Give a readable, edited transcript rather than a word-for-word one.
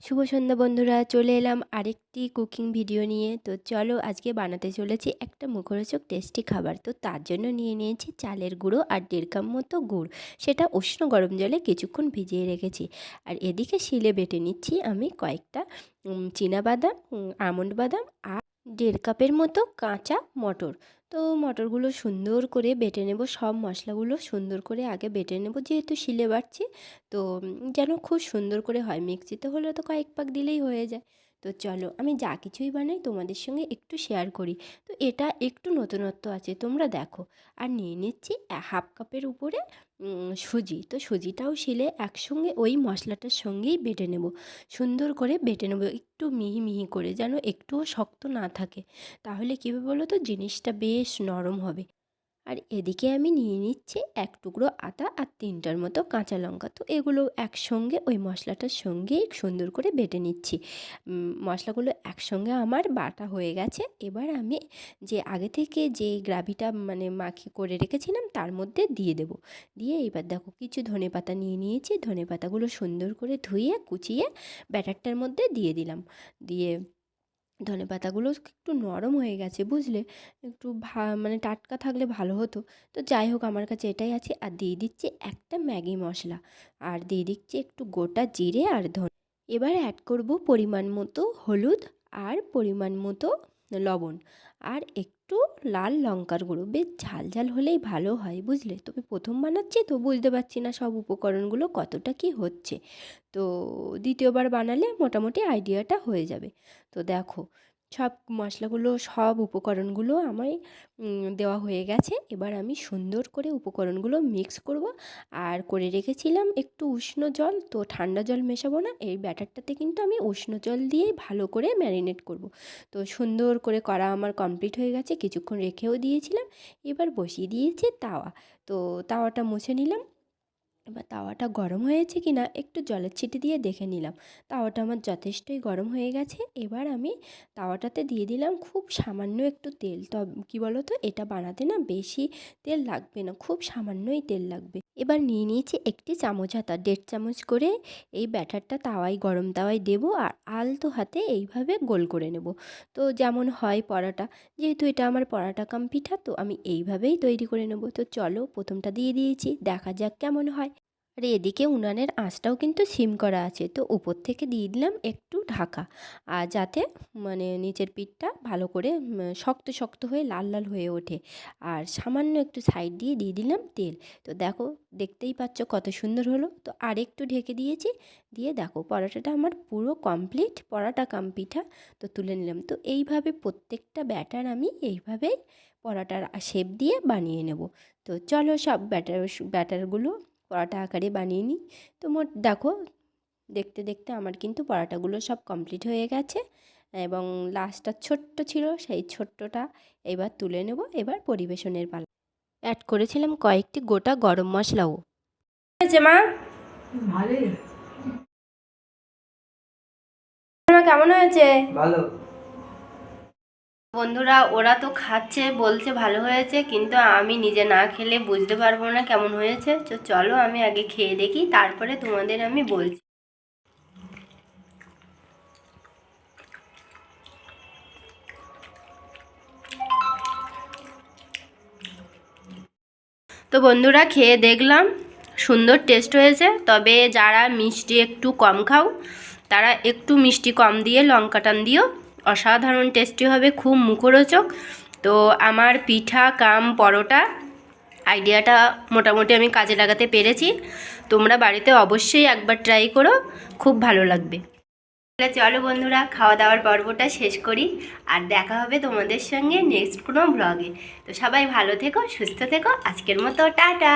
শুভ সন্ধ্যা বন্ধুরা, চলে এলাম আরেকটি কুকিং ভিডিও নিয়ে। তো চলো আজকে বানাতে চলেছি একটা মুখরোচক টেস্টি খাবার। তো তার জন্য নিয়ে নিয়েছি চালের গুঁড়ো আর 1.5 কাপ মতো গুড়। সেটা উষ্ণ গরম জলে কিছুক্ষণ ভিজিয়ে রেখেছি। আর এদিকে শিলে বেটে নিচ্ছি আমি কয়েকটা চীনাবাদাম, আমন্ড বাদাম আর 1.5 কাপের মতো কাঁচা মটর। তো মটরগুলো সুন্দর করে বেটে নেব, সব মশলাগুলো সুন্দর করে আগে বেটে নেব, যেহেতু শিলে বাটছি। তো যেন খুব সুন্দর করে হয়, মিক্সিতে হলে তো কয়েক পাক দিলেই হয়ে যায়। তো চলো আমি যা কিছুই বানাই তোমাদের সঙ্গে একটু শেয়ার করি। তো এটা একটু নতুনত্ব আছে, তোমরা দেখো। আর নিয়ে নিচ্ছি 1/2 কাপের উপরে সুজি। তো সুজিটাও শিলে একসঙ্গে ওই মশলাটার সঙ্গেই বেটে নেব, সুন্দর করে বেটে নেব, একটু মিহি মিহি করে, যেন একটুও শক্ত না থাকে। তাহলে কী হবে বলো তো, জিনিসটা বেশ নরম হবে। আর এদিকে আমি নিয়ে নিচ্ছি 1 টুকরো আদা আর 3টার মতো কাঁচা লঙ্কা। তো এগুলো একসঙ্গে ওই মশলাটার সঙ্গেই সুন্দর করে বেটে নিচ্ছি। মশলাগুলো একসঙ্গে আমার বাটা হয়ে গেছে। এবার আমি যে আগে থেকে যে গ্রেভিটা মাখি করে রেখেছিলাম তার মধ্যে দিয়ে দেব। দিয়ে এবার দেখো কিছু ধনেপাতা নিয়ে নিয়েছি, ধনেপাতাগুলো সুন্দর করে ধুয়ে কুচিয়ে ব্যাটারটার মধ্যে দিয়ে দিলাম। দিয়ে ধনেপাতাগুলো একটু নরম হয়ে গেছে, বুঝলে, একটু টাটকা থাকলে ভালো হতো। তো যাই হোক, আমার কাছে এটাই আছে। আর দিয়ে দিচ্ছি একটা ম্যাগি মশলা, আর দিয়ে দিচ্ছি একটু গোটা জিরে আর ধনে। এবার অ্যাড করব পরিমাণ মতো হলুদ আর পরিমাণ মতো লবণ আর একটু লাল লঙ্কার গুঁড়ো। বেশ ঝাল ঝাল হলেই ভালো হয়, বুঝলে। তবে প্রথম বানাচ্ছি তো বুঝতে পারছি না সব উপকরণগুলো কতটা কি হচ্ছে। তো দ্বিতীয়বার বানালে মোটামুটি আইডিয়াটা হয়ে যাবে। তো দেখো, সব মশলাগুলো, সব উপকরণগুলো আমায় দেওয়া হয়ে গেছে। এবার আমি সুন্দর করে উপকরণগুলো মিক্স করব। আর করে রেখেছিলাম একটু উষ্ণ জল, তো ঠান্ডা জল মেশাবো না, এই ব্যাটারটাতে কিন্তু আমি উষ্ণ জল দিয়েই ভালো করে ম্যারিনেট করব। তো সুন্দর করে করা আমার কমপ্লিট হয়ে গেছে, কিছুক্ষণ রেখেও দিয়েছিলাম। এবার বসিয়ে দিয়েছি তাওয়া। তো তাওয়াটা মুছে নিলাম। এবার তাওয়াটা গরম হয়েছে কি না একটু জলের ছিটে দিয়ে দেখে নিলাম। তাওয়াটা আমার যথেষ্টই গরম হয়ে গেছে। এবার আমি তাওয়াটাতে দিয়ে দিলাম খুব সামান্য একটু তেল। কী বলো তো, এটা বানাতে না বেশি তেল লাগবে না, খুব সামান্যই তেল লাগবে। এবার নিয়ে নিয়েছি একটি চামচ হাতা, 1.5 চামচ করে এই ব্যাটারটা তাওয়ায়, গরম তাওয়ায় দেবো আর আলতো হাতে এইভাবে গোল করে নেব। তো যেমন হয় পরাটা, যেহেতু এটা আমার পরাটা কাম পিঠা, তো আমি এইভাবেই তৈরি করে নেব। তো চলো, প্রথমটা দিয়ে দিয়েছি, দেখা যাক কেমন হয়। আর এদিকে উনানের আঁচটাও কিন্তু সিম করা আছে। তো উপর থেকে দিয়ে দিলাম একটু ঢাকা, আর যাতে নিচের পিঠটা ভালো করে শক্ত শক্ত হয়ে লাল লাল হয়ে ওঠে। আর সামান্য একটু সাইড দিয়ে দিয়ে দিলাম তেল। তো দেখো, দেখতেই পাচ্ছ কত সুন্দর হলো। তো আর একটু ঢেকে দিয়েছি। দিয়ে দেখো, পরোটাটা আমার পুরো কমপ্লিট, পরোটা কাম পিঠা। তো তুলে নিলাম। তো এইভাবে প্রত্যেকটা ব্যাটার আমি এইভাবেই পরোটার শেপ দিয়ে বানিয়ে নেব। তো চলো সব ব্যাটারগুলো পরোটা আকারে বানিয়ে নিই। তো দেখো, দেখতে দেখতে আমার কিন্তু পরোটাগুলো সব কমপ্লিট হয়ে গেছে। এবং লাস্টটা ছোট্ট ছিল, সেই ছোট্টটা এবার তুলে নেব। এবার পরিবেশনের পালা। অ্যাড করেছিলাম কয়েকটি গোটা গরম মশলাও। হয়েছে মা? ভালোই। কেমন হয়েছে? ভালো। বন্ধুরা, ওরা তো খাচ্ছে, বলছে ভালো হয়েছে, কিন্তু আমি নিজে না খেলে বুঝতে পারবো না কেমন হয়েছে। তো চলো আমি আগে খেয়ে দেখি, তারপরে তোমাদের আমি বলছি। তো বন্ধুরা, খেয়ে দেখলাম সুন্দর টেস্ট হয়েছে। তবে যারা মিষ্টি একটু কম খাও, তারা একটু মিষ্টি কম দিয়ে লঙ্কা টান দিও, অসাধারণ টেস্টি হবে, খুব মুখরোচক। তো আমার পিঠা কাম পরোটা আইডিয়াটা মোটামুটি আমি কাজে লাগাতে পেরেছি। তোমরা বাড়িতে অবশ্যই একবার ট্রাই করো, খুব ভালো লাগবে। চলো বন্ধুরা, খাওয়া দাওয়ার পর্বটা শেষ করি। আর দেখা হবে তোমাদের সঙ্গে নেক্সট কোনো ব্লগে। তো সবাই ভালো থেকো, সুস্থ থেকো, আজকের মতো টাটা।